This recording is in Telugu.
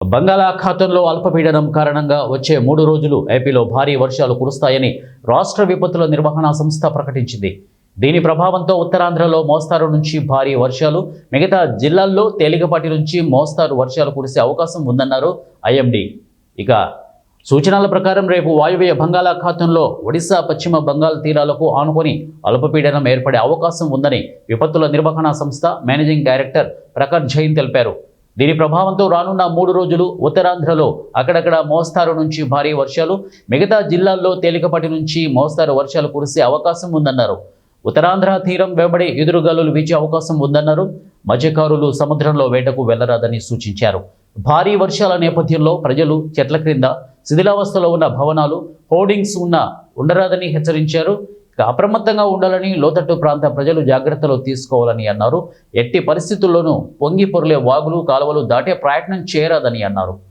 బంగాళాఖాతంలో అల్పపీడనం కారణంగా వచ్చే 3 రోజులు ఏపీలో భారీ వర్షాలు కురుస్తాయని రాష్ట్ర విపత్తుల నిర్వహణ సంస్థ ప్రకటించింది. దీని ప్రభావంతో ఉత్తరాంధ్రలో మోస్తారు నుంచి భారీ వర్షాలు, మిగతా జిల్లాల్లో తేలికపాటి నుంచి మోస్తారు వర్షాలు కురిసే అవకాశం ఉందన్నారు ఐఎండీ. ఇక సూచనల ప్రకారం రేపు వాయువ్య బంగాళాఖాతంలో ఒడిశా పశ్చిమ బంగాల్ తీరాలకు ఆనుకొని అల్పపీడనం ఏర్పడే అవకాశం ఉందని విపత్తుల నిర్వహణ సంస్థ మేనేజింగ్ డైరెక్టర్ ప్రకాష్ జైన్ తెలిపారు. దీని ప్రభావంతో రానున్న 3 రోజులు ఉత్తరాంధ్రలో అక్కడక్కడ మోస్తారు నుంచి భారీ వర్షాలు, మిగతా జిల్లాల్లో తేలికపాటి నుంచి మోస్తారు వర్షాలు కురిసే అవకాశం ఉందన్నారు. ఉత్తరాంధ్ర తీరం వెంబడి ఎదురుగాలులు వీచే అవకాశం ఉందన్నారు. మత్స్యకారులు సముద్రంలో వేటకు వెళ్లరాదని సూచించారు. భారీ వర్షాల నేపథ్యంలో ప్రజలు చెట్ల క్రింద, శిథిలావస్థలో ఉన్న భవనాలు, హోర్డింగ్స్ ఉండరాదని హెచ్చరించారు. అప్రమత్తంగా ఉండాలని, లోతట్టు ప్రాంత ప్రజలు జాగ్రత్తలు తీసుకోవాలని అన్నారు. ఎట్టి పరిస్థితుల్లోనూ పొంగి పొర్లే వాగులు, కాలువలు దాటే ప్రయత్నం చేయరాదని అన్నారు.